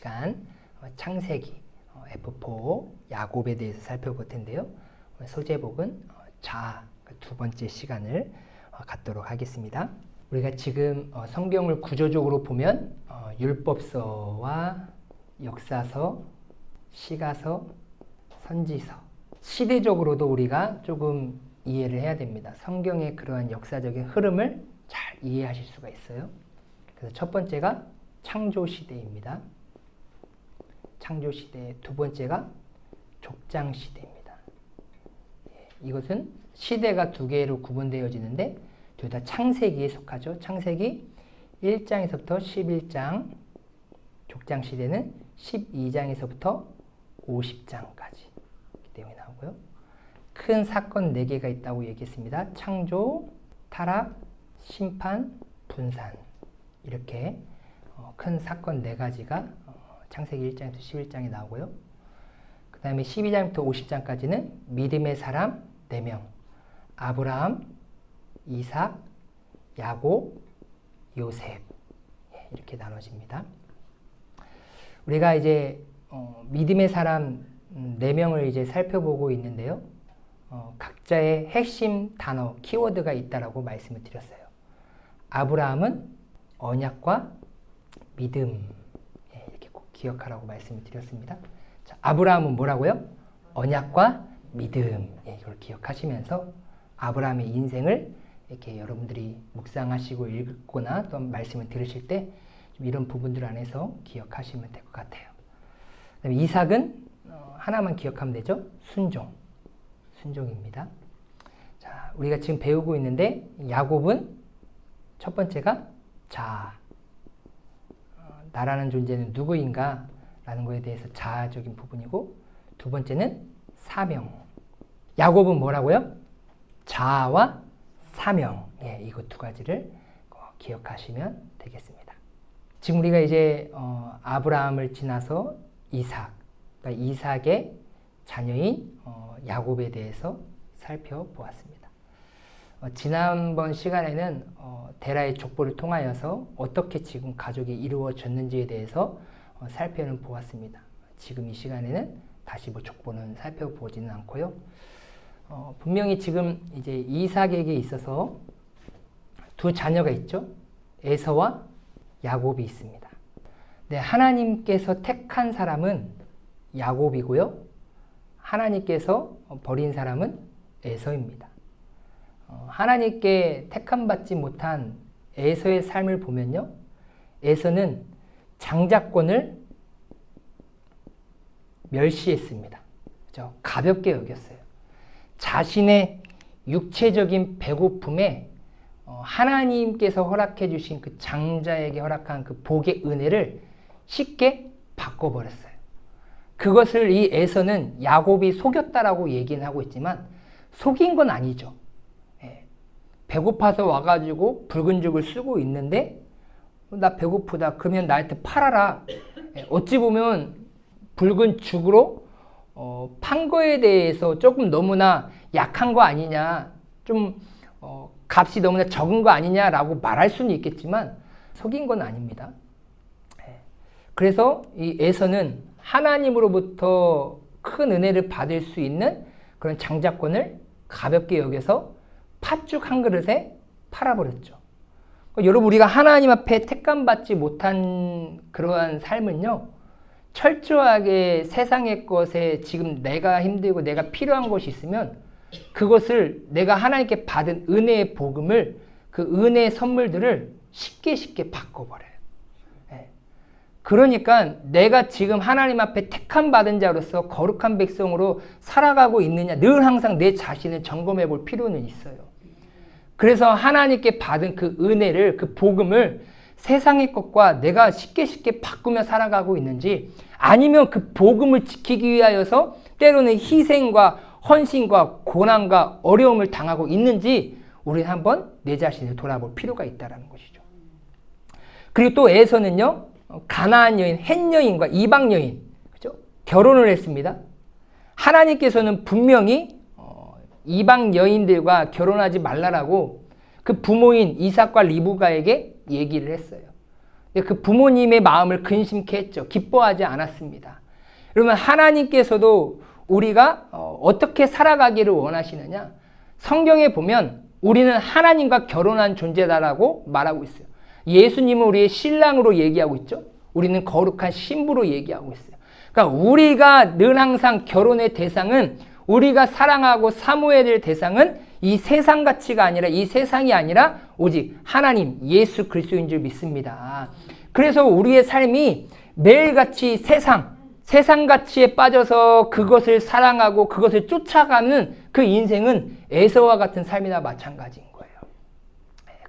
시간 창세기 F4 야곱에 대해서 살펴볼 텐데요. 소제복은 자 두 번째 시간을 갖도록 하겠습니다. 우리가 지금 성경을 구조적으로 보면 율법서와 역사서, 시가서, 선지서, 시대적으로도 우리가 조금 이해를 해야 됩니다. 성경의 그러한 역사적인 흐름을 잘 이해하실 수가 있어요. 그래서 첫 번째가 창조시대입니다. 창조시대. 두 번째가 족장시대입니다. 이것은 시대가 두 개로 구분되어지는데 둘 다 창세기에 속하죠. 창세기 1장에서부터 11장, 족장시대는 12장에서부터 50장까지 내용이 나오고요. 큰 사건 4개가 있다고 얘기했습니다. 창조, 타락, 심판, 분산, 이렇게 큰 사건 4가지가 창세기 1장에서 11장에 나오고요. 그 다음에 12장부터 50장까지는 믿음의 사람 4명, 아브라함, 이삭, 야곱, 요셉, 이렇게 나눠집니다. 우리가 이제 믿음의 사람 4명을 이제 살펴보고 있는데요. 각자의 핵심 단어, 키워드가 있다라고 말씀을 드렸어요. 아브라함은 언약과 믿음, 이렇게 꼭 기억하라고 말씀을 드렸습니다. 자, 아브라함은 뭐라고요? 언약과 믿음, 이걸 기억하시면서 아브라함의 인생을 이렇게 여러분들이 묵상하시고 읽거나 또 말씀을 들으실 때 좀 이런 부분들 안에서 기억하시면 될 것 같아요. 그다음에 이삭은 하나만 기억하면 되죠. 순종입니다. 자, 우리가 지금 배우고 있는데 야곱은 첫 번째가 나라는 존재는 누구인가 라는 것에 대해서 자아적인 부분이고, 두 번째는 사명. 야곱은 뭐라고요? 자아와 사명. 이거 두 가지를 기억하시면 되겠습니다. 지금 우리가 이제 아브라함을 지나서 이삭, 그러니까 이삭의 자녀인 야곱에 대해서 살펴보았습니다. 지난번 시간에는 데라의 족보를 통하여서 어떻게 지금 가족이 이루어졌는지에 대해서 살펴보았습니다. 지금 이 시간에는 다시 족보는 살펴보지는 않고요. 분명히 지금 이제 이삭에게 있어서 두 자녀가 있죠. 에서와 야곱이 있습니다. 네, 하나님께서 택한 사람은 야곱이고요. 하나님께서 버린 사람은 에서입니다. 하나님께 택함받지 못한 에서의 삶을 보면요. 에서는 장자권을 멸시했습니다. 그렇죠? 가볍게 여겼어요. 자신의 육체적인 배고픔에 하나님께서 허락해 주신 그 장자에게 허락한 그 복의 은혜를 쉽게 바꿔버렸어요. 그것을 이 에서는 야곱이 속였다라고 얘기는 하고 있지만 속인 건 아니죠. 배고파서 와가지고 붉은 죽을 쓰고 있는데 나 배고프다. 그러면 나한테 팔아라. 어찌 보면 붉은 죽으로 판 거에 대해서 조금 너무나 약한 거 아니냐, 좀 값이 너무나 적은 거 아니냐라고 말할 수는 있겠지만 속인 건 아닙니다. 그래서 이 에서는 하나님으로부터 큰 은혜를 받을 수 있는 그런 장자권을 가볍게 여겨서 팥죽 한 그릇에 팔아버렸죠. 여러분, 우리가 하나님 앞에 택감받지 못한 그러한 삶은요, 철저하게 세상의 것에 지금 내가 힘들고 내가 필요한 것이 있으면 그것을 내가 하나님께 받은 은혜의 복음을, 그 은혜의 선물들을 쉽게 바꿔버려요. 그러니까 내가 지금 하나님 앞에 택함받은 자로서 거룩한 백성으로 살아가고 있느냐, 늘 항상 내 자신을 점검해 볼 필요는 있어요. 그래서 하나님께 받은 그 은혜를, 그 복음을 세상의 것과 내가 쉽게 바꾸며 살아가고 있는지, 아니면 그 복음을 지키기 위하여서 때로는 희생과 헌신과 고난과 어려움을 당하고 있는지 우리는 한번 내 자신을 돌아볼 필요가 있다는 것이죠. 그리고 또 에서는요, 가나안 여인, 헷 여인과 이방 여인, 그죠? 결혼을 했습니다. 하나님께서는 분명히 이방 여인들과 결혼하지 말라라고 그 부모인 이삭과 리브가에게 얘기를 했어요. 그 부모님의 마음을 근심케 했죠. 기뻐하지 않았습니다. 그러면 하나님께서도 우리가 어떻게 살아가기를 원하시느냐? 성경에 보면 우리는 하나님과 결혼한 존재다라고 말하고 있어요. 예수님은 우리의 신랑으로 얘기하고 있죠. 우리는 거룩한 신부로 얘기하고 있어요. 그러니까 우리가 늘 항상 결혼의 대상은, 우리가 사랑하고 사모해야 될 대상은 이 세상 가치가 아니라, 이 세상이 아니라 오직 하나님 예수 그리스도인 줄 믿습니다. 그래서 우리의 삶이 매일같이 세상 가치에 빠져서 그것을 사랑하고 그것을 쫓아가는 그 인생은 에서와 같은 삶이나 마찬가지인 거예요.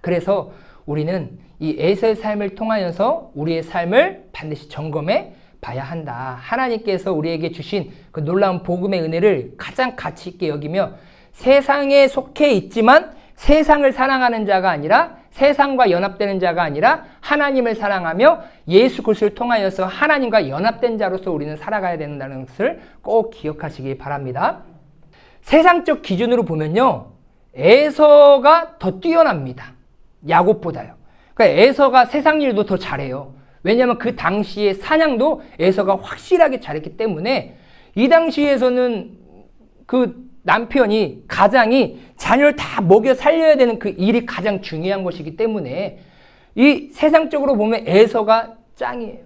그래서 우리는 이 에서의 삶을 통하여서 우리의 삶을 반드시 점검해 봐야 한다. 하나님께서 우리에게 주신 그 놀라운 복음의 은혜를 가장 가치 있게 여기며, 세상에 속해 있지만 세상을 사랑하는 자가 아니라, 세상과 연합되는 자가 아니라 하나님을 사랑하며 예수 그리스도를 통하여서 하나님과 연합된 자로서 우리는 살아가야 된다는 것을 꼭 기억하시기 바랍니다. 세상적 기준으로 보면요, 에서가 더 뛰어납니다. 야곱보다요. 그러니까 에서가 세상 일도 더 잘해요. 왜냐하면 그 당시에 사냥도 에서가 확실하게 잘했기 때문에, 이 당시에서는 그 남편이, 가장이 자녀를 다 먹여 살려야 되는 그 일이 가장 중요한 것이기 때문에 이 세상적으로 보면 에서가 짱이에요.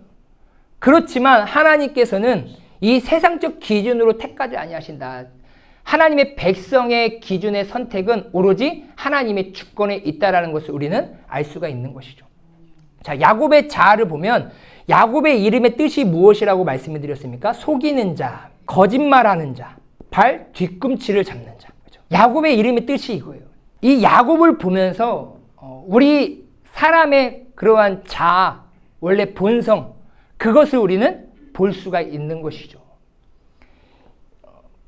그렇지만 하나님께서는 이 세상적 기준으로 택하지 아니하신다. 하나님의 백성의 기준의 선택은 오로지 하나님의 주권에 있다라는 것을 우리는 알 수가 있는 것이죠. 자, 야곱의 자아를 보면 야곱의 이름의 뜻이 무엇이라고 말씀을 드렸습니까? 속이는 자, 거짓말하는 자, 발 뒤꿈치를 잡는 자. 그렇죠? 야곱의 이름의 뜻이 이거예요. 이 야곱을 보면서 우리 사람의 그러한 자아, 원래 본성, 그것을 우리는 볼 수가 있는 것이죠.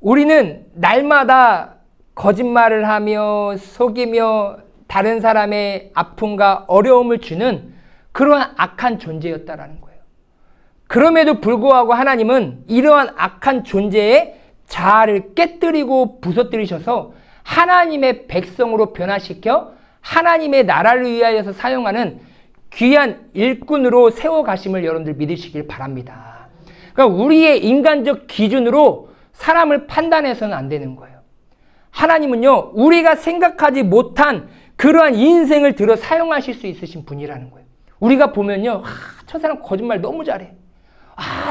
우리는 날마다 거짓말을 하며 속이며 다른 사람의 아픔과 어려움을 주는 그러한 악한 존재였다라는 거예요. 그럼에도 불구하고 하나님은 이러한 악한 존재의 자아를 깨뜨리고 부서뜨리셔서 하나님의 백성으로 변화시켜 하나님의 나라를 위하여서 사용하는 귀한 일꾼으로 세워가심을 여러분들 믿으시길 바랍니다. 그러니까 우리의 인간적 기준으로 사람을 판단해서는 안 되는 거예요. 하나님은요, 우리가 생각하지 못한 그러한 인생을 들어 사용하실 수 있으신 분이라는 거예요. 우리가 보면요, 저 사람 거짓말 너무 잘해.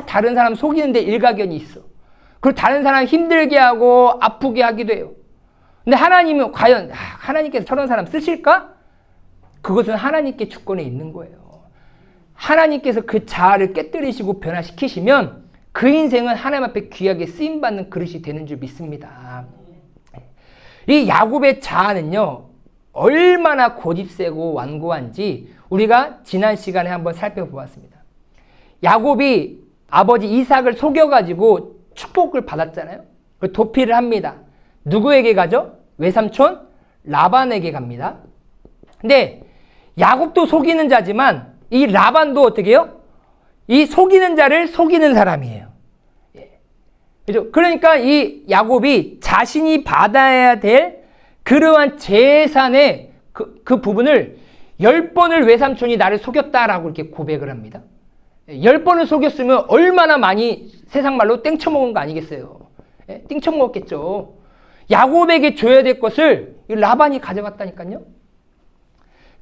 다른 사람 속이는데 일가견이 있어. 그리고 다른 사람 힘들게 하고 아프게 하기도 해요. 근데 하나님은 과연 하나님께서 저런 사람 쓰실까? 그것은 하나님께 주권에 있는 거예요. 하나님께서 그 자아를 깨뜨리시고 변화시키시면 그 인생은 하나님 앞에 귀하게 쓰임받는 그릇이 되는 줄 믿습니다. 이 야곱의 자아는요, 얼마나 고집세고 완고한지 우리가 지난 시간에 한번 살펴보았습니다. 야곱이 아버지 이삭을 속여가지고 축복을 받았잖아요. 도피를 합니다. 누구에게 가죠? 외삼촌 라반에게 갑니다. 근데 야곱도 속이는 자지만 이 라반도 어떻게 해요? 이 속이는 자를 속이는 사람이에요. 그죠? 그러니까 이 야곱이 자신이 받아야 될 그러한 재산의 그 부분을 10번을 외삼촌이 나를 속였다라고 이렇게 고백을 합니다. 10번을 속였으면 얼마나 많이 세상 말로 땡쳐먹은 거 아니겠어요? 땡쳐먹었겠죠. 야곱에게 줘야 될 것을 이 라반이 가져갔다니까요.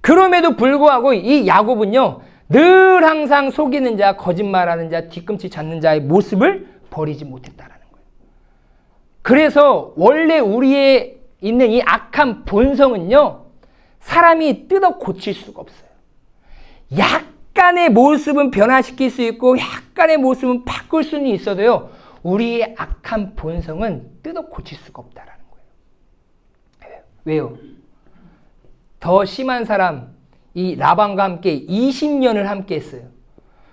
그럼에도 불구하고 이 야곱은요, 늘 항상 속이는 자, 거짓말하는 자, 뒤꿈치 잡는 자의 모습을 버리지 못했다라는 거예요. 그래서 원래 우리의 있는 이 악한 본성은요, 사람이 뜯어 고칠 수가 없어요. 약간의 모습은 변화시킬 수 있고 약간의 모습은 바꿀 수는 있어도요, 우리의 악한 본성은 뜯어 고칠 수가 없다라는 거예요. 왜요? 더 심한 사람, 이 라반과 함께 20년을 함께 했어요.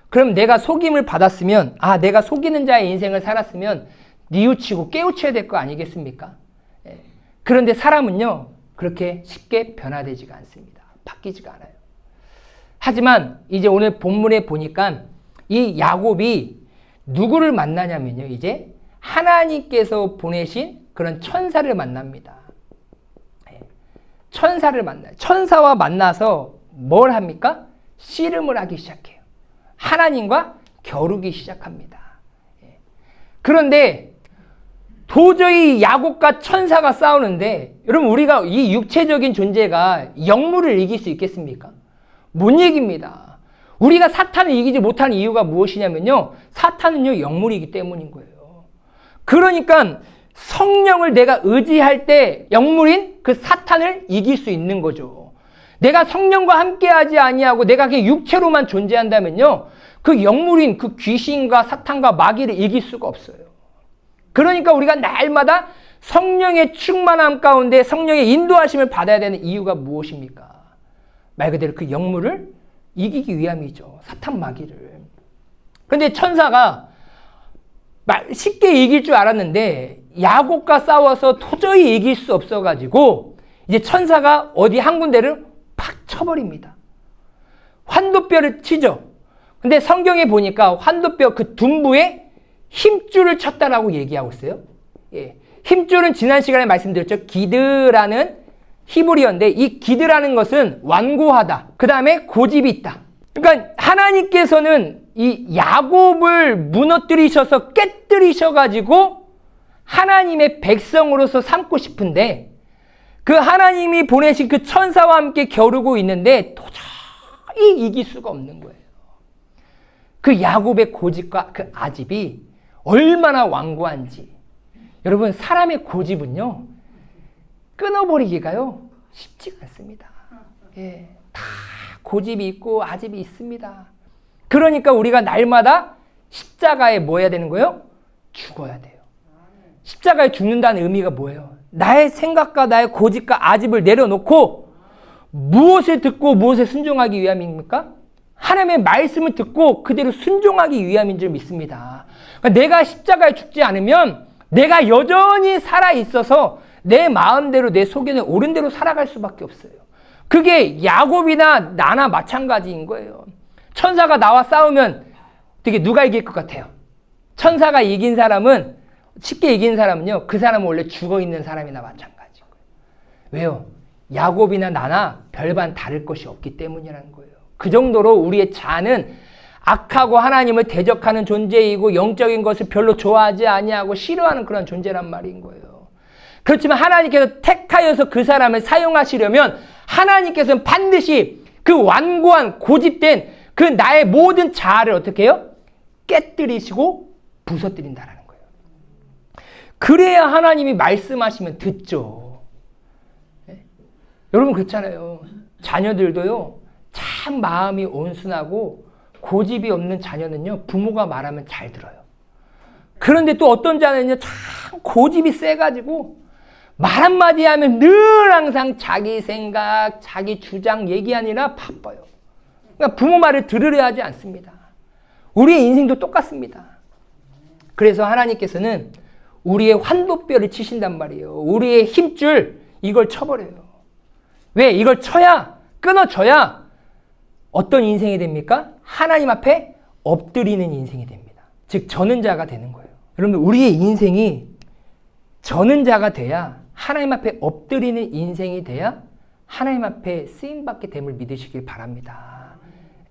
그럼 내가 속임을 받았으면, 내가 속이는 자의 인생을 살았으면 뉘우치고 깨우쳐야 될 거 아니겠습니까? 그런데 사람은요, 그렇게 쉽게 변화되지가 않습니다. 바뀌지가 않아요. 하지만 이제 오늘 본문에 보니까 이 야곱이 누구를 만나냐면요, 이제 하나님께서 보내신 그런 천사를 만납니다. 천사를 만나요. 천사와 만나서 뭘 합니까? 씨름을 하기 시작해요. 하나님과 겨루기 시작합니다. 그런데 도저히 야곱과 천사가 싸우는데 여러분 우리가 이 육체적인 존재가 영물을 이길 수 있겠습니까? 못 이깁니다. 우리가 사탄을 이기지 못하는 이유가 무엇이냐면요. 사탄은요 영물이기 때문인 거예요. 그러니까 성령을 내가 의지할 때 영물인 그 사탄을 이길 수 있는 거죠. 내가 성령과 함께하지 아니하고 내가 그냥 육체로만 존재한다면요. 그 영물인 그 귀신과 사탄과 마귀를 이길 수가 없어요. 그러니까 우리가 날마다 성령의 충만함 가운데 성령의 인도하심을 받아야 되는 이유가 무엇입니까? 말 그대로 그 영물을 이기기 위함이죠. 사탄 마귀를. 그런데 천사가 쉽게 이길 줄 알았는데 야곱과 싸워서 도저히 이길 수 없어가지고 이제 천사가 어디 한 군데를 팍 쳐버립니다. 환도뼈를 치죠. 근데 성경에 보니까 환도뼈 그 둔부에 힘줄을 쳤다라고 얘기하고 있어요. 예. 힘줄은 지난 시간에 말씀드렸죠. 기드라는 히브리어인데 이 기드라는 것은 완고하다. 그 다음에 고집이 있다. 그러니까 하나님께서는 이 야곱을 무너뜨리셔서 깨뜨리셔가지고 하나님의 백성으로서 삼고 싶은데 그 하나님이 보내신 그 천사와 함께 겨루고 있는데 도저히 이길 수가 없는 거예요. 그 야곱의 고집과 그 아집이 얼마나 완고한지. 여러분 사람의 고집은요 끊어버리기가요 쉽지가 않습니다. 예, 다 고집이 있고 아집이 있습니다. 그러니까 우리가 날마다 십자가에 뭐 해야 되는 거예요? 죽어야 돼요. 십자가에 죽는다는 의미가 뭐예요? 나의 생각과 나의 고집과 아집을 내려놓고 무엇을 듣고 무엇에 순종하기 위함입니까? 하나님의 말씀을 듣고 그대로 순종하기 위함인 줄 믿습니다. 그러니까 내가 십자가에 죽지 않으면 내가 여전히 살아있어서 내 마음대로 내 속에는 옳은 대로 살아갈 수밖에 없어요. 그게 야곱이나 나나 마찬가지인 거예요. 천사가 나와 싸우면 어떻게 누가 이길 것 같아요? 천사가 이긴 사람은 쉽게 이긴 사람은요. 그 사람은 원래 죽어있는 사람이나 마찬가지인 거예요. 왜요? 야곱이나 나나 별반 다를 것이 없기 때문이라는 거예요. 그 정도로 우리의 자는 악하고 하나님을 대적하는 존재이고 영적인 것을 별로 좋아하지 아니하고 싫어하는 그런 존재란 말인 거예요. 그렇지만 하나님께서 택하여서 그 사람을 사용하시려면 하나님께서는 반드시 그 완고한 고집된 그 나의 모든 자아를 어떻게 해요? 깨뜨리시고 부서뜨린다라는 거예요. 그래야 하나님이 말씀하시면 듣죠. 네? 여러분 그렇잖아요. 자녀들도요. 참 마음이 온순하고 고집이 없는 자녀는요. 부모가 말하면 잘 들어요. 그런데 또 어떤 자녀는요. 참 고집이 세가지고 말 한마디 하면 늘 항상 자기 생각, 자기 주장 얘기하느라 바빠요. 그러니까 부모 말을 들으려 하지 않습니다. 우리의 인생도 똑같습니다. 그래서 하나님께서는 우리의 환도뼈를 치신단 말이에요. 우리의 힘줄 이걸 쳐버려요. 왜? 이걸 쳐야 끊어져야 어떤 인생이 됩니까? 하나님 앞에 엎드리는 인생이 됩니다. 즉 저는 자가 되는 거예요. 여러분 우리의 인생이 저는 자가 돼야 하나님 앞에 엎드리는 인생이 돼야 하나님 앞에 쓰임받게 됨을 믿으시길 바랍니다.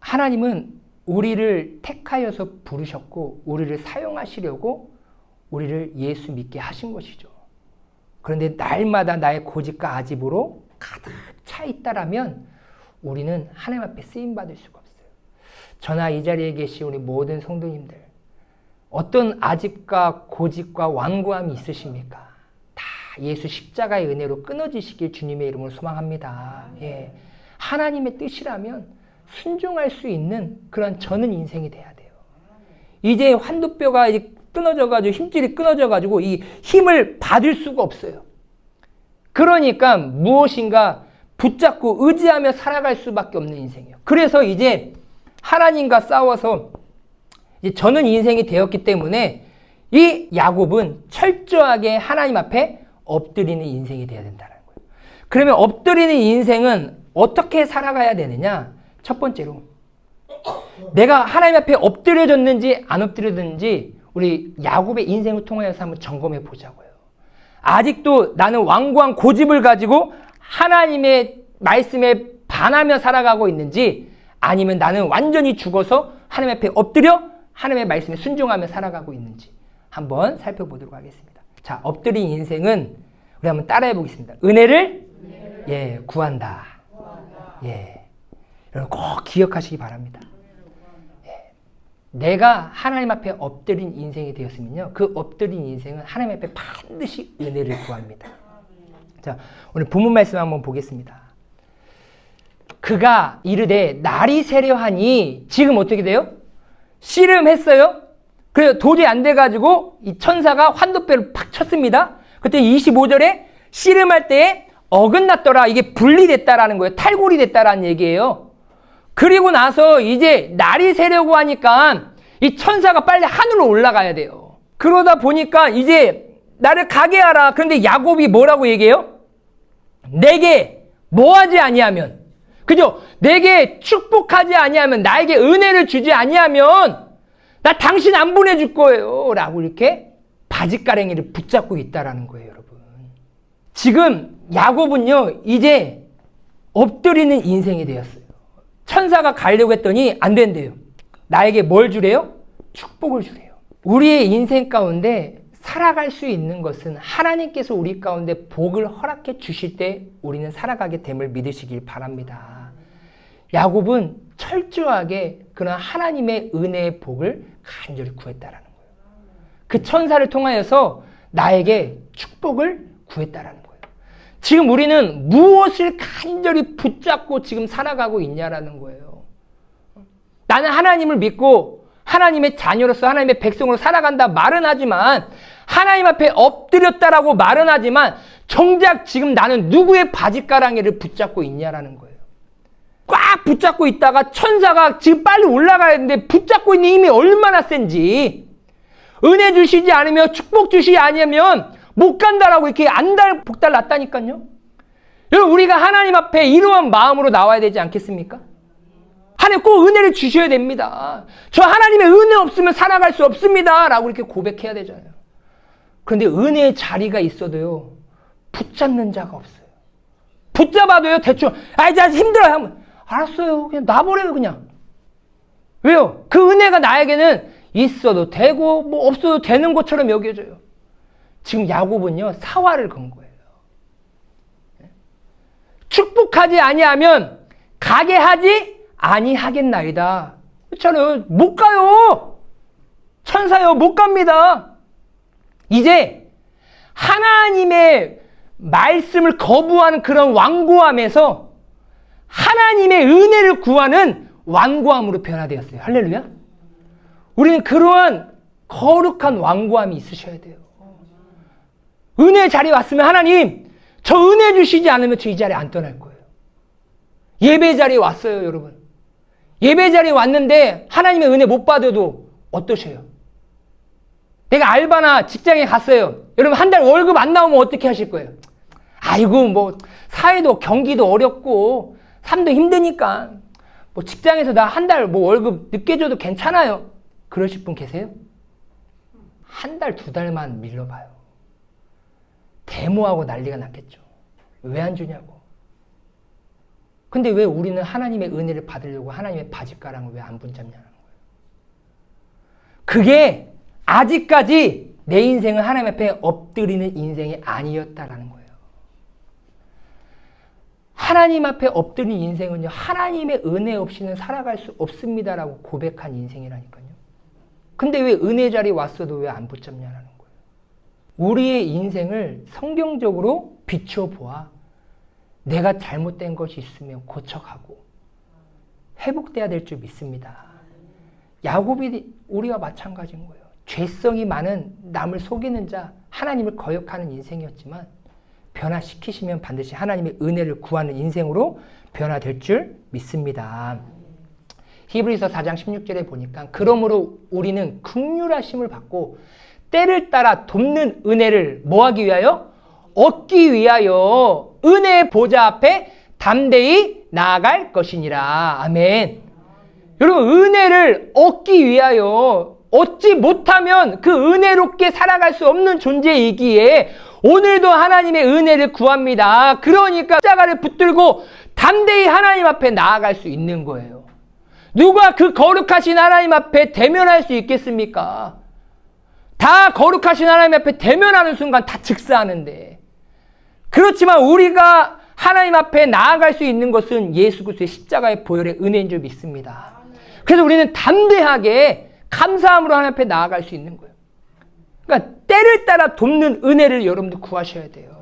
하나님은 우리를 택하여서 부르셨고 우리를 사용하시려고 우리를 예수 믿게 하신 것이죠. 그런데 날마다 나의 고집과 아집으로 가득 차 있다라면 우리는 하나님 앞에 쓰임받을 수가 없어요. 저나 이 자리에 계신 우리 모든 성도님들 어떤 아집과 고집과 완고함이 있으십니까? 다 예수 십자가의 은혜로 끊어지시길 주님의 이름으로 소망합니다. 예. 하나님의 뜻이라면 순종할 수 있는 그런 저는 인생이 돼야 돼요. 이제 환도뼈가 이제 끊어져가지고 힘줄이 끊어져가지고 이 힘을 받을 수가 없어요. 그러니까 무엇인가 붙잡고 의지하며 살아갈 수밖에 없는 인생이에요. 그래서 이제 하나님과 싸워서 이제 저는 인생이 되었기 때문에 이 야곱은 철저하게 하나님 앞에 엎드리는 인생이 되어야 된다는 거예요. 그러면 엎드리는 인생은 어떻게 살아가야 되느냐? 첫 번째로 내가 하나님 앞에 엎드려졌는지 안 엎드려졌는지 우리 야곱의 인생을 통해서 한번 점검해 보자고요. 아직도 나는 완고한 고집을 가지고 하나님의 말씀에 반하며 살아가고 있는지 아니면 나는 완전히 죽어서 하나님 앞에 엎드려 하나님의 말씀에 순종하며 살아가고 있는지 한번 살펴보도록 하겠습니다. 자, 엎드린 인생은 우리 한번 따라해 보겠습니다. 은혜를 예, 구한다. 예. 여러분 꼭 기억하시기 바랍니다. 예. 내가 하나님 앞에 엎드린 인생이 되었으면요. 그 엎드린 인생은 하나님 앞에 반드시 은혜를 구합니다. 자, 오늘 본문 말씀 한번 보겠습니다. 그가 이르되 날이 새려하니 지금 어떻게 돼요? 씨름했어요. 그래서 도저히 안 돼가지고 이 천사가 환도뼈를 팍 쳤습니다. 그때 25절에 씨름할 때에 어긋났더라. 이게 분리됐다라는 거예요. 탈골이 됐다라는 얘기예요. 그리고 나서 이제 날이 새려고 하니까 이 천사가 빨리 하늘로 올라가야 돼요. 그러다 보니까 이제 나를 가게 하라. 그런데 야곱이 뭐라고 얘기해요? 내게 뭐하지 아니하면, 그죠? 내게 축복하지 아니하면, 나에게 은혜를 주지 아니하면 나 당신 안 보내줄 거예요 라고 이렇게 바짓가랭이를 붙잡고 있다라는 거예요. 여러분, 지금 야곱은요 이제 엎드리는 인생이 되었어요. 천사가 가려고 했더니 안 된대요. 나에게 뭘 주래요? 축복을 주래요. 우리의 인생 가운데 살아갈 수 있는 것은 하나님께서 우리 가운데 복을 허락해 주실 때 우리는 살아가게 됨을 믿으시길 바랍니다. 야곱은 철저하게 그런 하나님의 은혜의 복을 간절히 구했다라는 거예요. 그 천사를 통하여서 나에게 축복을 구했다라는 거예요. 지금 우리는 무엇을 간절히 붙잡고 지금 살아가고 있냐라는 거예요. 나는 하나님을 믿고 하나님의 자녀로서 하나님의 백성으로 살아간다 말은 하지만, 하나님 앞에 엎드렸다라고 말은 하지만 정작 지금 나는 누구의 바짓가랑이를 붙잡고 있냐라는 거예요. 꽉 붙잡고 있다가 천사가 지금 빨리 올라가야 되는데 붙잡고 있는 힘이 얼마나 센지, 은혜 주시지 않으면, 축복 주시지 않으면 못 간다라고 이렇게 안달복달 났다니까요. 여러분, 우리가 하나님 앞에 이러한 마음으로 나와야 되지 않겠습니까? 하나님 꼭 은혜를 주셔야 됩니다. 저 하나님의 은혜 없으면 살아갈 수 없습니다 라고 이렇게 고백해야 되잖아요. 그런데 은혜의 자리가 있어도요 붙잡는 자가 없어요. 붙잡아도요 대충 자 힘들어요 하면 알았어요 그냥 놔버려요. 그냥. 왜요? 그 은혜가 나에게는 있어도 되고 뭐 없어도 되는 것처럼 여겨져요. 지금 야곱은요 사활을 건 거예요. 축복하지 아니하면 가게 하지 아니하겠나이다. 그렇잖아요. 못 가요. 천사요 못 갑니다. 이제 하나님의 말씀을 거부하는 그런 완고함에서 하나님의 은혜를 구하는 완고함으로 변화되었어요. 할렐루야. 우리는 그러한 거룩한 완고함이 있으셔야 돼요. 은혜의 자리에 왔으면 하나님 저 은혜 주시지 않으면 저 이 자리에 안 떠날 거예요. 예배 자리에 왔어요. 여러분, 예배 자리에 왔는데 하나님의 은혜 못 받아도 어떠셔요? 내가 알바나 직장에 갔어요. 여러분, 한 달 월급 안 나오면 어떻게 하실 거예요? 아이고 뭐 사회도 경기도 어렵고 삶도 힘드니까 뭐 직장에서 나 한 달 뭐 월급 늦게 줘도 괜찮아요. 그러실 분 계세요? 한 달, 두 달만 밀려봐요. 데모하고 난리가 났겠죠. 왜 안 주냐고. 근데 왜 우리는 하나님의 은혜를 받으려고 하나님의 바짓가랑을 왜 안 붙잡냐는 거예요. 그게 아직까지 내 인생은 하나님 앞에 엎드리는 인생이 아니었다라는 거예요. 하나님 앞에 엎드린 인생은요, 하나님의 은혜 없이는 살아갈 수 없습니다라고 고백한 인생이라니까요. 근데 왜 은혜 자리에 왔어도 왜 안 붙잡냐라는 거예요. 우리의 인생을 성경적으로 비춰보아 내가 잘못된 것이 있으면 고쳐가고 회복돼야 될 줄 믿습니다. 야곱이 우리와 마찬가지인 거예요. 죄성이 많은 남을 속이는 자, 하나님을 거역하는 인생이었지만 변화시키시면 반드시 하나님의 은혜를 구하는 인생으로 변화될 줄 믿습니다. 히브리서 4장 16절에 보니까 그러므로 우리는 긍휼하심을 받고 때를 따라 돕는 은혜를 뭐하기 위하여? 얻기 위하여 은혜의 보좌 앞에 담대히 나아갈 것이니라. 아멘. 여러분, 은혜를 얻기 위하여 얻지 못하면 그 은혜롭게 살아갈 수 없는 존재이기에 오늘도 하나님의 은혜를 구합니다. 그러니까 십자가를 붙들고 담대히 하나님 앞에 나아갈 수 있는 거예요. 누가 그 거룩하신 하나님 앞에 대면할 수 있겠습니까? 다 거룩하신 하나님 앞에 대면하는 순간 다 즉사하는데, 그렇지만 우리가 하나님 앞에 나아갈 수 있는 것은 예수 그리스도의 십자가의 보혈의 은혜인 줄 믿습니다. 그래서 우리는 담대하게 감사함으로 하나님 앞에 나아갈 수 있는 거예요. 그러니까 때를 따라 돕는 은혜를 여러분도 구하셔야 돼요.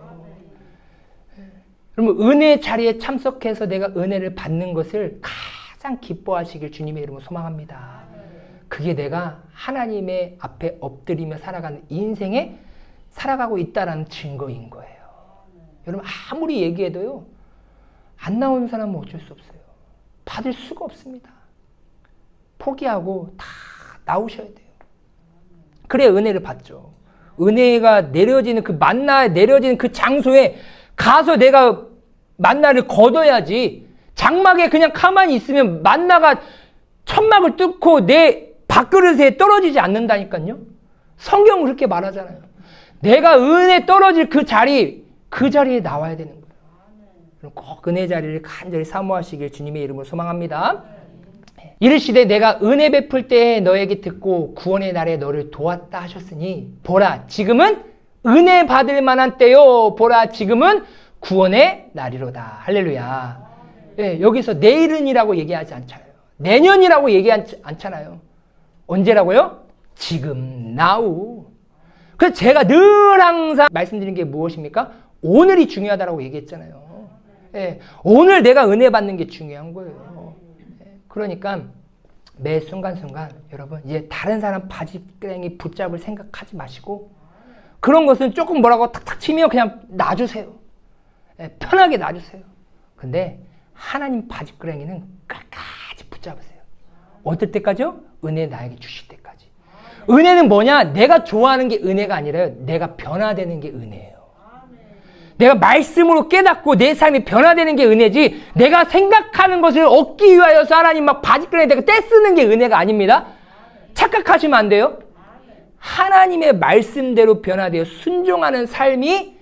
여러분, 은혜의 자리에 참석해서 내가 은혜를 받는 것을 가장 기뻐하시길 주님의 이름으로 소망합니다. 그게 내가 하나님의 앞에 엎드리며 살아가는 인생에 살아가고 있다는 증거인 거예요. 여러분, 아무리 얘기해도요, 안 나오는 사람은 어쩔 수 없어요. 받을 수가 없습니다. 포기하고 다 나오셔야 돼요. 그래 은혜를 받죠. 은혜가 내려지는 그 만나 내려지는 그 장소에 가서 내가 만나를 거둬야지, 장막에 그냥 가만히 있으면 만나가 천막을 뚫고 내 밥그릇에 떨어지지 않는다니까요. 성경은 그렇게 말하잖아요. 내가 은혜 떨어질 그 자리에 나와야 되는 거예요. 꼭 은혜 자리를 간절히 사모하시길 주님의 이름으로 소망합니다. 이르시되 내가 은혜 베풀 때에 너에게 듣고 구원의 날에 너를 도왔다 하셨으니 보라 지금은 은혜 받을 만한 때요, 보라 지금은 구원의 날이로다. 할렐루야. 네, 여기서 내일은이라고 얘기하지 않잖아요. 내년이라고 얘기하지 않잖아요. 언제라고요? 지금 now. 그래서 제가 늘 항상 말씀드린 게 무엇입니까? 오늘이 중요하다고 얘기했잖아요. 네, 오늘 내가 은혜 받는 게 중요한 거예요. 네, 그러니까 매 순간순간 여러분 이제 다른 사람 바지끄레기 붙잡을 생각하지 마시고, 그런 것은 조금 뭐라고 탁탁 치면 그냥 놔주세요. 네, 편하게 놔주세요. 근데 하나님 바지끄레기는 끝까지 붙잡으세요. 어떨 때까지요? 은혜 나에게 주실 때까지. 은혜는 뭐냐? 내가 좋아하는 게 은혜가 아니라요, 내가 변화되는 게 은혜예요. 내가 말씀으로 깨닫고 내 삶이 변화되는 게 은혜지, 내가 생각하는 것을 얻기 위하여서 하나님 막 바지끄레기 내가 떼쓰는 게 은혜가 아닙니다. 착각하시면 안 돼요. 하나님의 말씀대로 변화되어 순종하는 삶이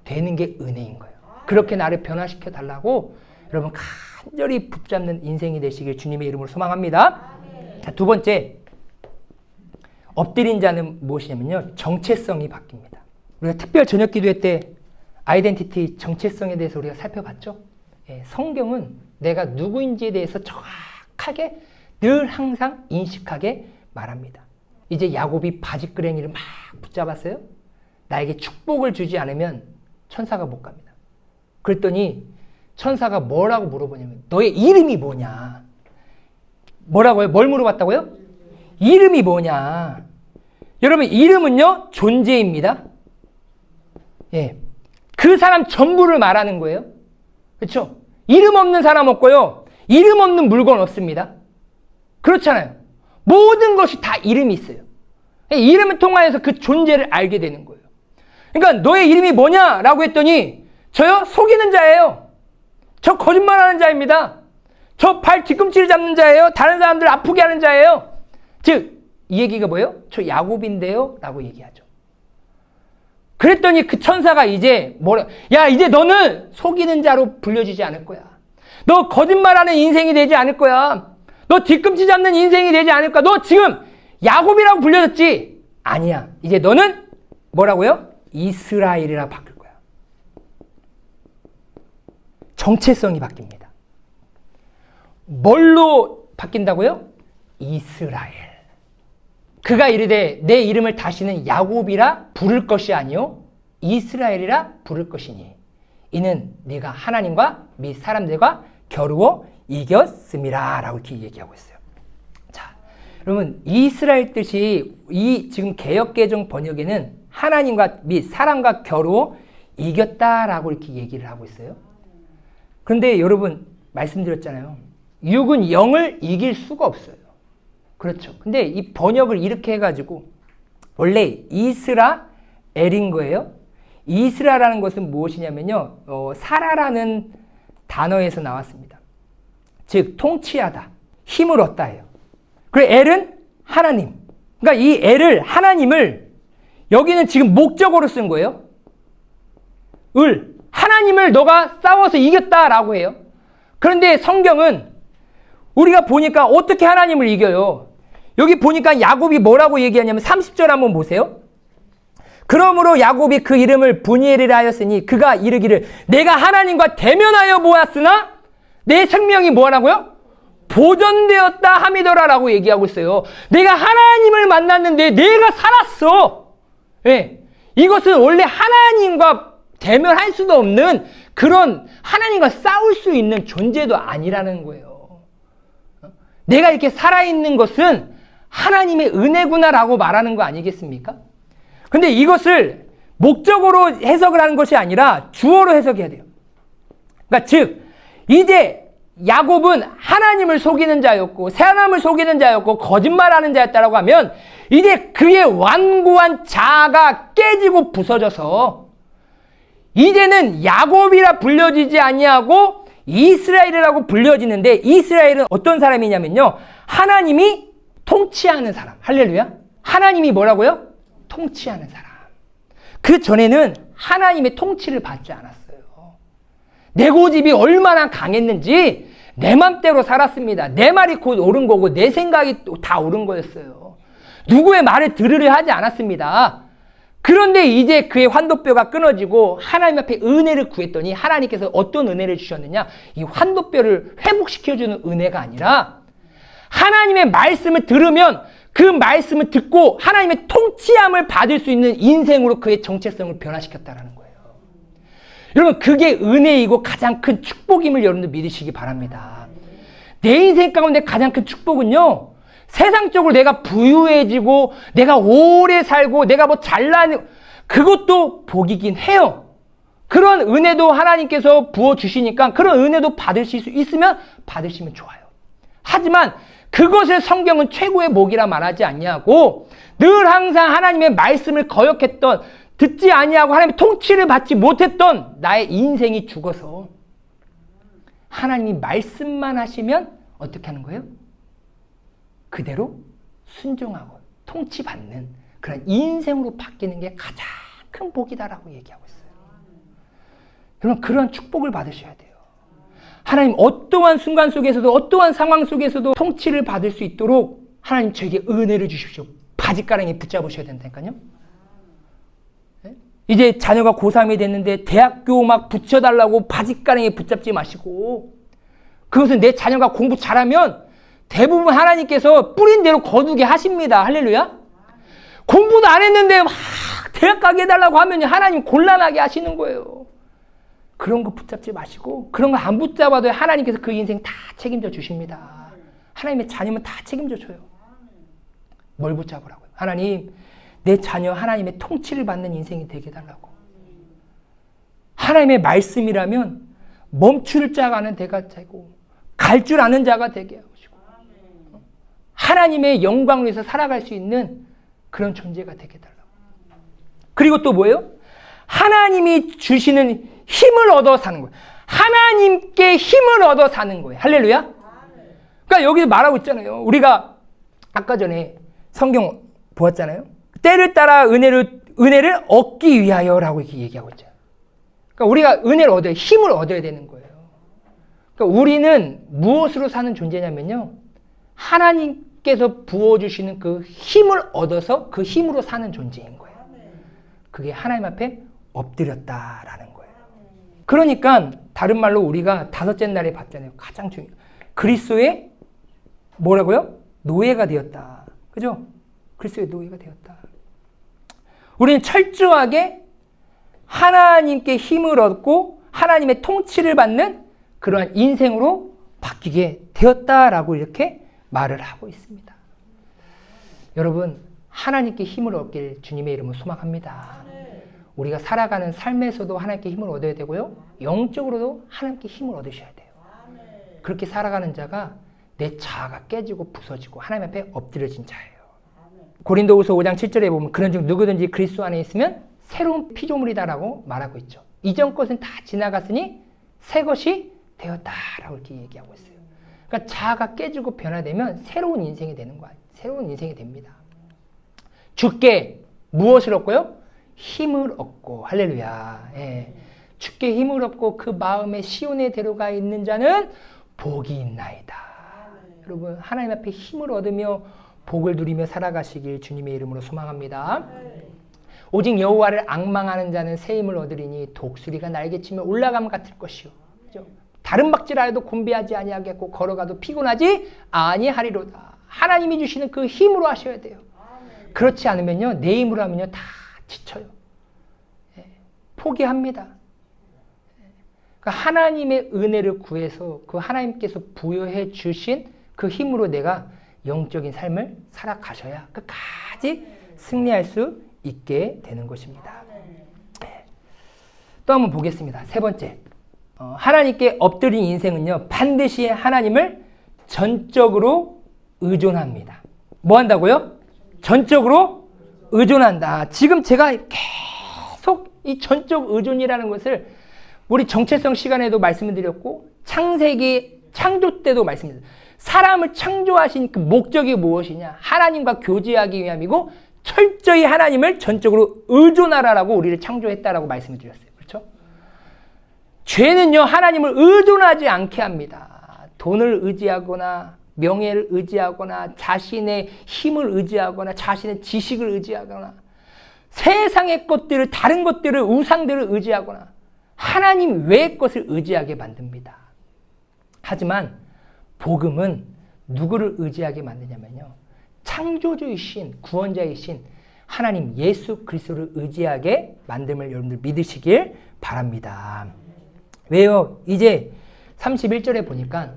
되는 게 은혜인 거예요. 그렇게 나를 변화시켜 달라고 여러분 간절히 붙잡는 인생이 되시길 주님의 이름으로 소망합니다. 자, 두 번째, 엎드린 자는 무엇이냐면요, 정체성이 바뀝니다. 우리가 특별 저녁 기도회 때 아이덴티티, 정체성에 대해서 우리가 살펴봤죠. 예, 성경은 내가 누구인지에 대해서 정확하게 늘 항상 인식하게 말합니다. 이제 야곱이 바지끄레기를 막 붙잡았어요. 나에게 축복을 주지 않으면 천사가 못 갑니다. 그랬더니 천사가 뭐라고 물어보냐면 너의 이름이 뭐냐. 뭐라고요? 뭘 물어봤다고요? 이름이 뭐냐. 여러분, 이름은요 존재입니다. 예, 그 사람 전부를 말하는 거예요. 그렇죠? 이름 없는 사람 없고요, 이름 없는 물건 없습니다. 그렇잖아요. 모든 것이 다 이름이 있어요. 이름을 통하여서 그 존재를 알게 되는 거예요. 그러니까 너의 이름이 뭐냐라고 했더니 저요 속이는 자예요. 저 거짓말하는 자입니다. 저 발 뒤꿈치를 잡는 자예요. 다른 사람들 아프게 하는 자예요. 즉 이 얘기가 뭐예요? 저 야곱인데요 라고 얘기하죠. 그랬더니 그 천사가 이제 야 이제 너는 속이는 자로 불려지지 않을 거야. 너 거짓말하는 인생이 되지 않을 거야. 너 뒤꿈치 잡는 인생이 되지 않을 거야. 너 지금 야곱이라고 불려졌지? 아니야. 이제 너는 뭐라고요? 이스라엘이라고 바뀔 거야. 정체성이 바뀝니다. 뭘로 바뀐다고요? 이스라엘. 그가 이르되 내 이름을 다시는 야곱이라 부를 것이 아니요 이스라엘이라 부를 것이니 이는 네가 하나님과 및 사람들과 겨루어 이겼음이라 라고 이렇게 얘기하고 있어요. 자, 여러분 이스라엘 뜻이 이 지금 개역개정 번역에는 하나님과 및 사람과 겨루어 이겼다라고 이렇게 얘기를 하고 있어요. 그런데 여러분 말씀드렸잖아요. 육은 영을 이길 수가 없어요. 그렇죠. 근데 이 번역을 이렇게 해가지고 원래 이스라엘인 거예요. 이스라라는 것은 무엇이냐면요, 사라라는 단어에서 나왔습니다. 즉 통치하다, 힘을 얻다예요. 그리고 엘은 하나님. 그러니까 이 엘을 하나님을 여기는 지금 목적어로 쓴 거예요. 하나님을 너가 싸워서 이겼다라고 해요. 그런데 성경은 우리가 보니까 어떻게 하나님을 이겨요? 여기 보니까 야곱이 뭐라고 얘기하냐면 30절 한번 보세요. 그러므로 야곱이 그 이름을 브니엘이라 하였으니 그가 이르기를 내가 하나님과 대면하여 보았으나 내 생명이 뭐하라고요? 보존되었다 함이더라라고 얘기하고 있어요. 내가 하나님을 만났는데 내가 살았어. 예. 이것은 원래 하나님과 대면할 수도 없는 그런 하나님과 싸울 수 있는 존재도 아니라는 거예요. 내가 이렇게 살아있는 것은 하나님의 은혜구나라고 말하는 거 아니겠습니까? 근데 이것을 목적으로 해석을 하는 것이 아니라 주어로 해석해야 돼요. 그러니까 즉 이제 야곱은 하나님을 속이는 자였고 사람을 속이는 자였고 거짓말하는 자였다라고 하면 이제 그의 완고한 자아가 깨지고 부서져서 이제는 야곱이라 불려지지 아니하고 이스라엘이라고 불려지는데 이스라엘은 어떤 사람이냐면요. 하나님이 통치하는 사람. 할렐루야. 하나님이 뭐라고요? 통치하는 사람. 그 전에는 하나님의 통치를 받지 않았어요. 내 고집이 얼마나 강했는지 내 맘대로 살았습니다. 내 말이 곧 옳은 거고 내 생각이 다 옳은 거였어요. 누구의 말을 들으려 하지 않았습니다. 그런데 이제 그의 환도뼈가 끊어지고 하나님 앞에 은혜를 구했더니 하나님께서 어떤 은혜를 주셨느냐? 이 환도뼈를 회복시켜주는 은혜가 아니라 하나님의 말씀을 들으면 그 말씀을 듣고 하나님의 통치함을 받을 수 있는 인생으로 그의 정체성을 변화시켰다는 거예요. 여러분 그게 은혜이고 가장 큰 축복임을 여러분들 믿으시기 바랍니다. 내 인생 가운데 가장 큰 축복은요. 세상적으로 내가 부유해지고 내가 오래 살고 내가 뭐 잘나는 그것도 복이긴 해요. 그런 은혜도 하나님께서 부어주시니까 그런 은혜도 받으실 수 있으면 받으시면 좋아요. 하지만 그것을 성경은 최고의 복이라 말하지 않냐고 늘 항상 하나님의 말씀을 거역했던 듣지 아니하고 하나님의 통치를 받지 못했던 나의 인생이 죽어서 하나님이 말씀만 하시면 어떻게 하는 거예요? 그대로 순종하고 통치받는 그런 인생으로 바뀌는 게 가장 큰 복이다라고 얘기하고 있어요. 여러분 그런 축복을 받으셔야 돼요. 하나님 어떠한 순간 속에서도 어떠한 상황 속에서도 통치를 받을 수 있도록 하나님 저에게 은혜를 주십시오. 바짓가랑이 붙잡으셔야 된다니까요. 이제 자녀가 고3이 됐는데 대학교 막 붙여달라고 바짓가랑이 붙잡지 마시고 그것은 내 자녀가 공부 잘하면 대부분 하나님께서 뿌린 대로 거두게 하십니다. 할렐루야. 공부도 안 했는데 막 대학 가게 해달라고 하면 하나님 곤란하게 하시는 거예요. 그런 거 붙잡지 마시고 그런 거 안 붙잡아도 하나님께서 그 인생 다 책임져 주십니다. 하나님의 자녀면 다 책임져 줘요. 뭘 붙잡으라고요? 하나님 내 자녀 하나님의 통치를 받는 인생이 되게 해달라고. 하나님의 말씀이라면 멈출 자가 아는 대가 되고 갈 줄 아는 자가 되게 하시고 하나님의 영광을 위해서 살아갈 수 있는 그런 존재가 되게 해달라고. 그리고 또 뭐예요? 하나님이 주시는 힘을 얻어 사는 거예요. 하나님께 힘을 얻어 사는 거예요. 할렐루야. 그러니까 여기서 말하고 있잖아요. 우리가 아까 전에 성경 보았잖아요. 때를 따라 은혜를 얻기 위하여라고 이렇게 얘기하고 있잖아요. 그러니까 우리가 은혜를 얻어야 힘을 얻어야 되는 거예요. 그러니까 우리는 무엇으로 사는 존재냐면요. 하나님께서 부어주시는 그 힘을 얻어서 그 힘으로 사는 존재인 거예요. 그게 하나님 앞에 엎드렸다라는 거예요. 그러니까 다른 말로 우리가 다섯째 날에 봤잖아요. 가장 중요한 그리스도의 뭐라고요? 노예가 되었다. 그죠? 그리스도의 노예가 되었다. 우리는 철저하게 하나님께 힘을 얻고 하나님의 통치를 받는 그러한 인생으로 바뀌게 되었다라고 이렇게 말을 하고 있습니다. 여러분 하나님께 힘을 얻길 주님의 이름으로 소망합니다. 우리가 살아가는 삶에서도 하나님께 힘을 얻어야 되고요. 영적으로도 하나님께 힘을 얻으셔야 돼요. 그렇게 살아가는 자가 내 자아가 깨지고 부서지고 하나님 앞에 엎드려진 자예요. 고린도후서 5장 7절에 보면 그런 중 누구든지 그리스도 안에 있으면 새로운 피조물이다라고 말하고 있죠. 이전 것은 다 지나갔으니 새 것이 되었다라고 이렇게 얘기하고 있어요. 그러니까 자아가 깨지고 변화되면 새로운 인생이 되는 거예요. 새로운 인생이 됩니다. 주께 무엇을 얻고요? 힘을 얻고. 할렐루야. 예. 주께 힘을 얻고 그 마음에 시온에 데려가 있는 자는 복이 있나이다. 여러분 하나님 앞에 힘을 얻으며 복을 누리며 살아가시길 주님의 이름으로 소망합니다. 오직 여호와를 앙망하는 자는 새 힘을 얻으리니 독수리가 날개치며 올라감 같을 것이요. 그죠? 다른 박질하여도 곤비하지 아니하겠고 걸어가도 피곤하지 아니하리로다. 하나님이 주시는 그 힘으로 하셔야 돼요. 그렇지 않으면요, 내 힘으로 하면요 다 지쳐요. 포기합니다. 그러니까 하나님의 은혜를 구해서 그 하나님께서 부여해 주신 그 힘으로 내가 영적인 삶을 살아가셔야 끝까지 승리할 수 있게 되는 것입니다. 또 한번 보겠습니다. 세 번째, 하나님께 엎드린 인생은요 반드시 하나님을 전적으로 의존합니다. 뭐 한다고요? 전적으로 의존한다. 지금 제가 계속 이 전적 의존이라는 것을 우리 정체성 시간에도 말씀을 드렸고 창세기 창조 때도 말씀드렸습니다. 사람을 창조하신 그 목적이 무엇이냐? 하나님과 교제하기 위함이고 철저히 하나님을 전적으로 의존하라라고 우리를 창조했다라고 말씀을 드렸어요. 그렇죠? 죄는요 하나님을 의존하지 않게 합니다. 돈을 의지하거나 명예를 의지하거나 자신의 힘을 의지하거나 자신의 지식을 의지하거나 세상의 것들을 다른 것들을 우상들을 의지하거나 하나님 외의 것을 의지하게 만듭니다. 하지만 복음은 누구를 의지하게 만드냐면요 창조주이신 구원자이신 하나님 예수 그리스도를 의지하게 만듦을 여러분들 믿으시길 바랍니다. 왜요? 이제 31절에 보니까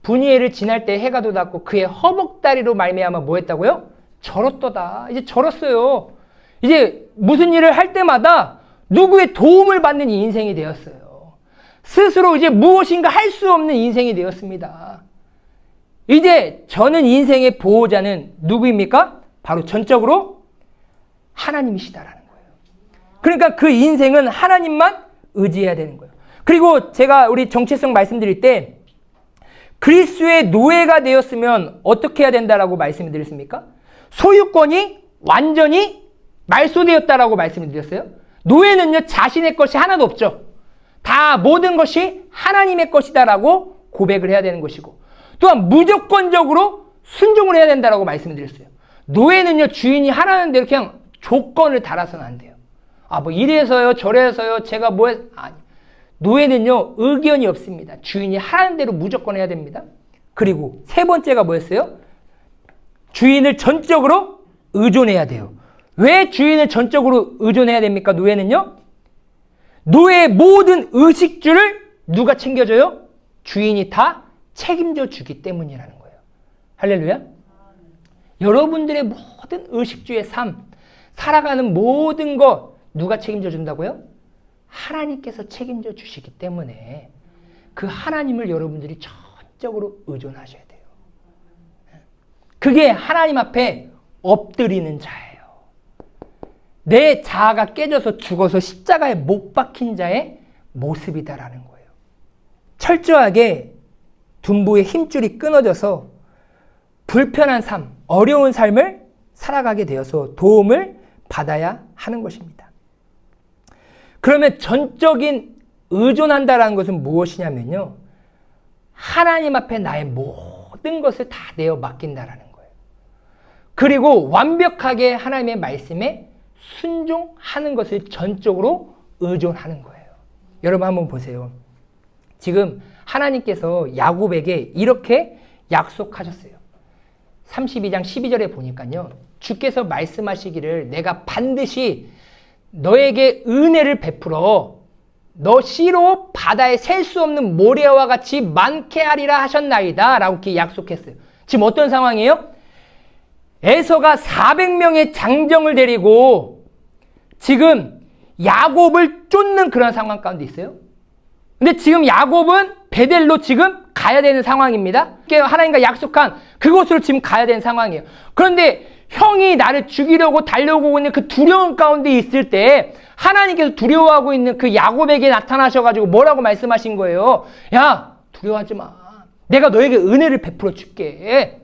분이엘을 지날 때 해가 돋았고 그의 허벅다리로 말미암아 뭐 했다고요? 절었도다. 이제 절었어요. 이제 무슨 일을 할 때마다 누구의 도움을 받는 인생이 되었어요. 스스로 이제 무엇인가 할 수 없는 인생이 되었습니다. 이제 저는 인생의 보호자는 누구입니까? 바로 전적으로 하나님이시다라는 거예요. 그러니까 그 인생은 하나님만 의지해야 되는 거예요. 그리고 제가 우리 정체성 말씀드릴 때 그리스도의 노예가 되었으면 어떻게 해야 된다라고 말씀을 드렸습니까? 소유권이 완전히 말소되었다라고 말씀을 드렸어요. 노예는요 자신의 것이 하나도 없죠. 다 모든 것이 하나님의 것이다라고 고백을 해야 되는 것이고 또한 무조건적으로 순종을 해야 된다라고 말씀을 드렸어요. 노예는요 주인이 하라는 대로 그냥 조건을 달아서는 안 돼요. 뭐 이래서요 저래서요 제가 아니. 노예는요 의견이 없습니다. 주인이 하라는 대로 무조건 해야 됩니다. 그리고 세 번째가 뭐였어요? 주인을 전적으로 의존해야 돼요. 왜 주인을 전적으로 의존해야 됩니까? 노예는요 노예의 모든 의식주를 누가 챙겨줘요? 주인이 다 책임져 주기 때문이라는 거예요. 할렐루야. 여러분들의 모든 의식주의 삶 살아가는 모든 것 누가 책임져 준다고요? 하나님께서 책임져 주시기 때문에 그 하나님을 여러분들이 전적으로 의존하셔야 돼요. 그게 하나님 앞에 엎드리는 자예요. 내 자아가 깨져서 죽어서 십자가에 못 박힌 자의 모습이다라는 거예요. 철저하게 둔부의 힘줄이 끊어져서 불편한 삶, 어려운 삶을 살아가게 되어서 도움을 받아야 하는 것입니다. 그러면 전적인 의존한다라는 것은 무엇이냐면요. 하나님 앞에 나의 모든 것을 다 내어 맡긴다라는 거예요. 그리고 완벽하게 하나님의 말씀에 순종하는 것을 전적으로 의존하는 거예요. 여러분 한번 보세요. 지금 하나님께서 야곱에게 이렇게 약속하셨어요. 32장 12절에 보니까요. 주께서 말씀하시기를 내가 반드시 너에게 은혜를 베풀어 너 씨로 바다에 셀 수 없는 모래와 같이 많게 하리라 하셨나이다 라고 이렇게 약속했어요. 지금 어떤 상황이에요? 에서가 400명의 장정을 데리고 지금 야곱을 쫓는 그런 상황 가운데 있어요. 근데 지금 야곱은 베델로 지금 가야 되는 상황입니다. 하나님과 약속한 그곳으로 지금 가야 되는 상황이에요. 그런데 형이 나를 죽이려고 달려오고 있는 그 두려움 가운데 있을 때 하나님께서 두려워하고 있는 그 야곱에게 나타나셔가지고 뭐라고 말씀하신 거예요? 야, 두려워하지 마. 내가 너에게 은혜를 베풀어 줄게.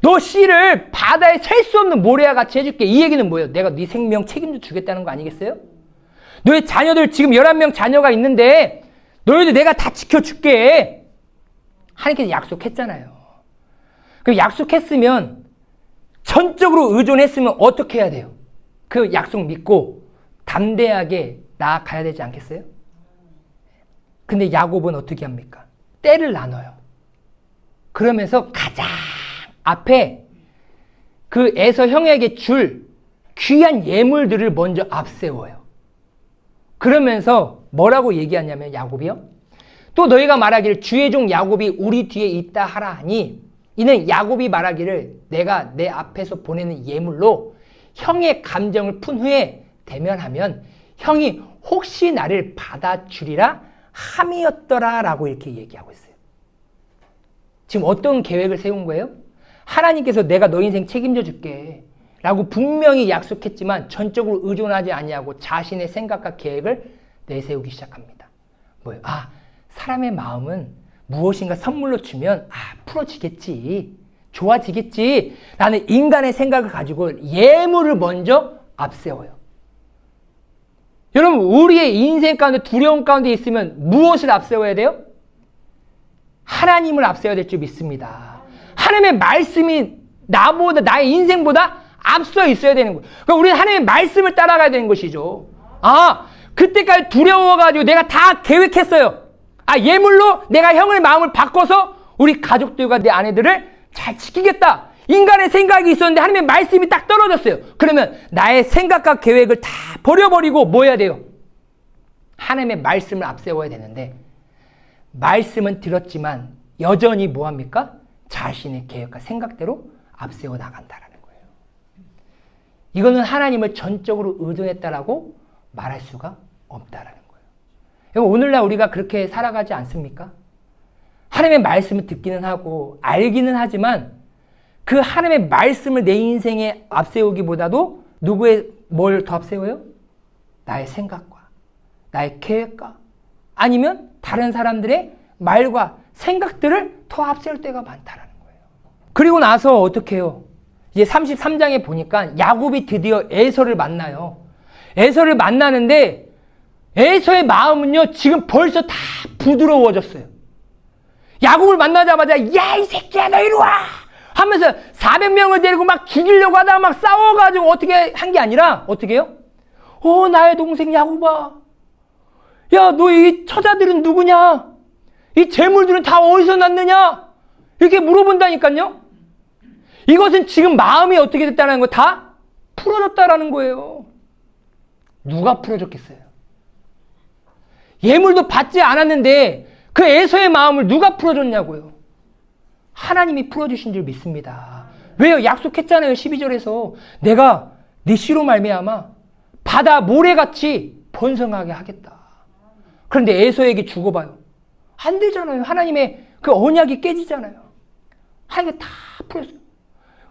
너 씨를 바다에 셀 수 없는 모래와 같이 해줄게. 이 얘기는 뭐예요? 내가 네 생명 책임져 주겠다는 거 아니겠어요? 너의 자녀들 지금 11명 자녀가 있는데 너희들 내가 다 지켜줄게. 하나님께서 약속했잖아요. 그 약속했으면 전적으로 의존했으면 어떻게 해야 돼요? 그 약속 믿고 담대하게 나아가야 되지 않겠어요? 근데 야곱은 어떻게 합니까? 때를 나눠요. 그러면서 가장 앞에 그 에서 형에게 줄 귀한 예물들을 먼저 앞세워요. 그러면서 뭐라고 얘기하냐면 야곱이요? 또 너희가 말하기를 주의 종 야곱이 우리 뒤에 있다 하라 하니 이는 야곱이 말하기를 내가 내 앞에서 보내는 예물로 형의 감정을 푼 후에 대면하면 형이 혹시 나를 받아주리라 함이었더라 라고 이렇게 얘기하고 있어요. 지금 어떤 계획을 세운 거예요? 하나님께서 내가 너 인생 책임져 줄게 라고 분명히 약속했지만 전적으로 의존하지 아니하고 자신의 생각과 계획을 내세우기 시작합니다. 뭐예요? 사람의 마음은 무엇인가 선물로 주면 풀어지겠지, 좋아지겠지 라는 인간의 생각을 가지고 예물을 먼저 앞세워요. 여러분, 우리의 인생 가운데 두려움 가운데 있으면 무엇을 앞세워야 돼요? 하나님을 앞세워야 될 줄 믿습니다. 하나님의 말씀이 나보다, 나의 인생보다 앞서 있어야 되는 거예요. 그러니까 우리는 하나님의 말씀을 따라가야 되는 것이죠. 그때까지 두려워가지고 내가 다 계획했어요. 예물로 내가 형의 마음을 바꿔서 우리 가족들과 내 아내들을 잘 지키겠다. 인간의 생각이 있었는데 하나님의 말씀이 딱 떨어졌어요. 그러면 나의 생각과 계획을 다 버려버리고 뭐 해야 돼요? 하나님의 말씀을 앞세워야 되는데 말씀은 들었지만 여전히 뭐합니까? 자신의 계획과 생각대로 앞세워 나간다라는 거예요. 이거는 하나님을 전적으로 의존했다라고 말할 수가 없다라는 거예요. 오늘날 우리가 그렇게 살아가지 않습니까? 하나님의 말씀을 듣기는 하고 알기는 하지만 그 하나님의 말씀을 내 인생에 앞세우기보다도 누구의 뭘 더 앞세워요? 나의 생각과 나의 계획과 아니면 다른 사람들의 말과 생각들을 더 앞세울 때가 많다라는 거예요. 그리고 나서 어떻게 해요? 이제 33장에 보니까 야곱이 드디어 에서를 만나요. 에서를 만나는데 에서의 마음은요 지금 벌써 다 부드러워졌어요. 야곱을 만나자마자 야 이 새끼야 너 이리 와 하면서 400명을 데리고 막 죽이려고 하다가 막 싸워가지고 어떻게 한 게 아니라 어떻게 해요? 나의 동생 야곱아, 야 너 이 처자들은 누구냐? 이 재물들은 다 어디서 났느냐? 이렇게 물어본다니까요. 이것은 지금 마음이 어떻게 됐다는 거 다 풀어졌다라는 거예요. 누가 풀어줬겠어요? 예물도 받지 않았는데 그 에서의 마음을 누가 풀어줬냐고요. 하나님이 풀어주신 줄 믿습니다. 왜요? 약속했잖아요. 12절에서 내가 네 씨로 말미암아 바다 모래같이 번성하게 하겠다. 그런데 에서에게 죽어봐요. 안 되잖아요. 하나님의 그 언약이 깨지잖아요. 하나님이 다 풀었어요.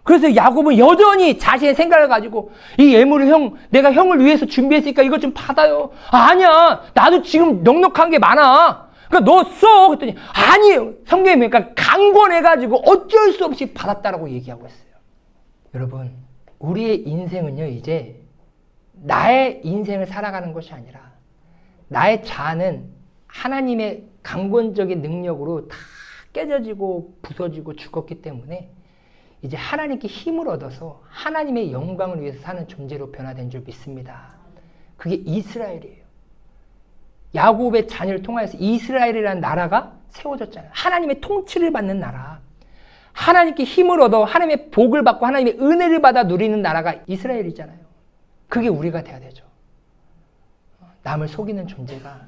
그래서 야곱은 여전히 자신의 생각을 가지고 이 예물을 내가 형을 위해서 준비했으니까 이것 좀 받아요. 아니야. 나도 지금 넉넉한 게 많아. 그러니까 너 써. 그랬더니 아니에요. 성경에 보니까 강권해가지고 어쩔 수 없이 받았다라고 얘기하고 있어요. 여러분, 우리의 인생은요, 이제 나의 인생을 살아가는 것이 아니라 나의 자아는 하나님의 강권적인 능력으로 다 깨져지고 부서지고 죽었기 때문에 이제 하나님께 힘을 얻어서 하나님의 영광을 위해서 사는 존재로 변화된 줄 믿습니다. 그게 이스라엘이에요. 야곱의 자녀를 통하여서 이스라엘이라는 나라가 세워졌잖아요. 하나님의 통치를 받는 나라. 하나님께 힘을 얻어 하나님의 복을 받고 하나님의 은혜를 받아 누리는 나라가 이스라엘이잖아요. 그게 우리가 돼야 되죠. 남을 속이는 존재가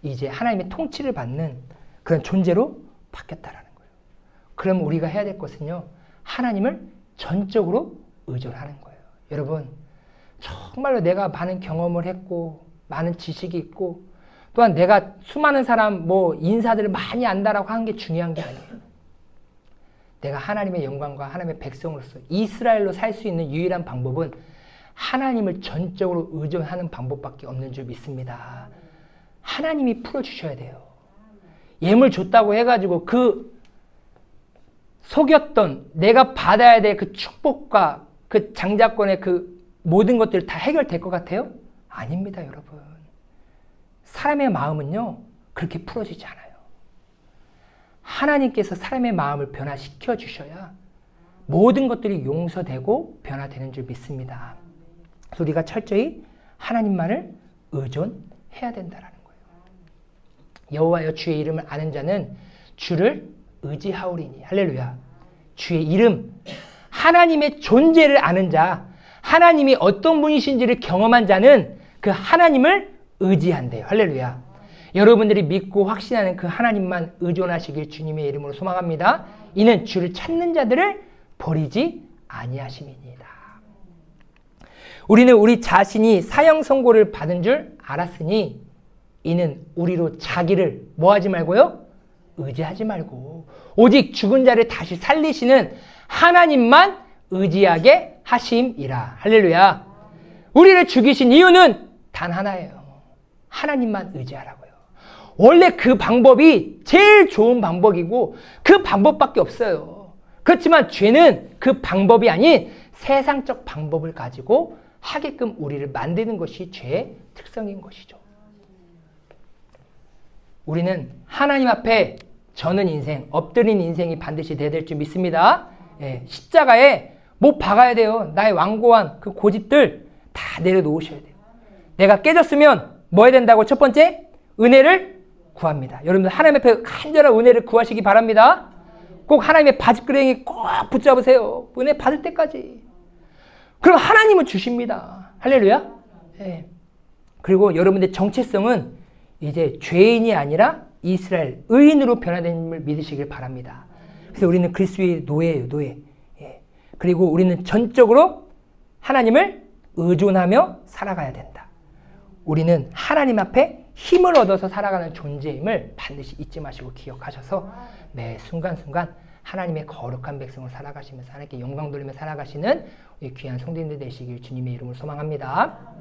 이제 하나님의 통치를 받는 그런 존재로 바뀌었다라는 거예요. 그럼 우리가 해야 될 것은요, 하나님을 전적으로 의존하는 거예요. 여러분, 정말로 내가 많은 경험을 했고 많은 지식이 있고 또한 내가 수많은 사람 인사들을 많이 안다라고 하는 게 중요한 게 아니에요. 내가 하나님의 영광과 하나님의 백성으로서 이스라엘로 살 수 있는 유일한 방법은 하나님을 전적으로 의존하는 방법밖에 없는 줄 믿습니다. 하나님이 풀어주셔야 돼요. 예물 줬다고 해가지고 그 속였던 내가 받아야 될 그 축복과 그 장자권의 그 모든 것들이 다 해결될 것 같아요? 아닙니다, 여러분. 사람의 마음은요, 그렇게 풀어지지 않아요. 하나님께서 사람의 마음을 변화시켜 주셔야 모든 것들이 용서되고 변화되는 줄 믿습니다. 그래서 우리가 철저히 하나님만을 의존해야 된다라는 거예요. 여호와여 주의 이름을 아는 자는 주를 의지하오리니. 할렐루야. 주의 이름, 하나님의 존재를 아는 자, 하나님이 어떤 분이신지를 경험한 자는 그 하나님을 의지한대요. 할렐루야. 여러분들이 믿고 확신하는 그 하나님만 의존하시길 주님의 이름으로 소망합니다. 이는 주를 찾는 자들을 버리지 아니하심이니이다. 우리는 우리 자신이 사형 선고를 받은 줄 알았으니 이는 우리로 자기를 뭐하지 말고요? 의지하지 말고 오직 죽은 자를 다시 살리시는 하나님만 의지하게 하심이라. 할렐루야. 우리를 죽이신 이유는 단 하나예요. 하나님만 의지하라고요. 원래 그 방법이 제일 좋은 방법이고 그 방법밖에 없어요. 그렇지만 죄는 그 방법이 아닌 세상적 방법을 가지고 하게끔 우리를 만드는 것이 죄의 특성인 것이죠. 우리는 하나님 앞에 저는 인생, 엎드린 인생이 반드시 돼야 될 줄 믿습니다. 예, 십자가에 못 박아야 돼요. 나의 완고한 그 고집들 다 내려놓으셔야 돼요. 내가 깨졌으면 뭐 해야 된다고? 첫 번째, 은혜를 구합니다. 여러분들 하나님 앞에 간절한 은혜를 구하시기 바랍니다. 꼭 하나님의 바짓그레이 꼭 붙잡으세요. 은혜 받을 때까지. 그럼 하나님은 주십니다. 할렐루야. 예. 그리고 여러분들 정체성은 이제 죄인이 아니라 이스라엘 의인으로 변화됨을 믿으시길 바랍니다. 그래서 우리는 그리스도의 노예예요. 노예. 예. 그리고 우리는 전적으로 하나님을 의존하며 살아가야 된다. 우리는 하나님 앞에 힘을 얻어서 살아가는 존재임을 반드시 잊지 마시고 기억하셔서 매 순간순간 하나님의 거룩한 백성으로 살아가시면서 하나님께 영광 돌리며 살아가시는 우리 귀한 성도님들 되시길 주님의 이름으로 소망합니다.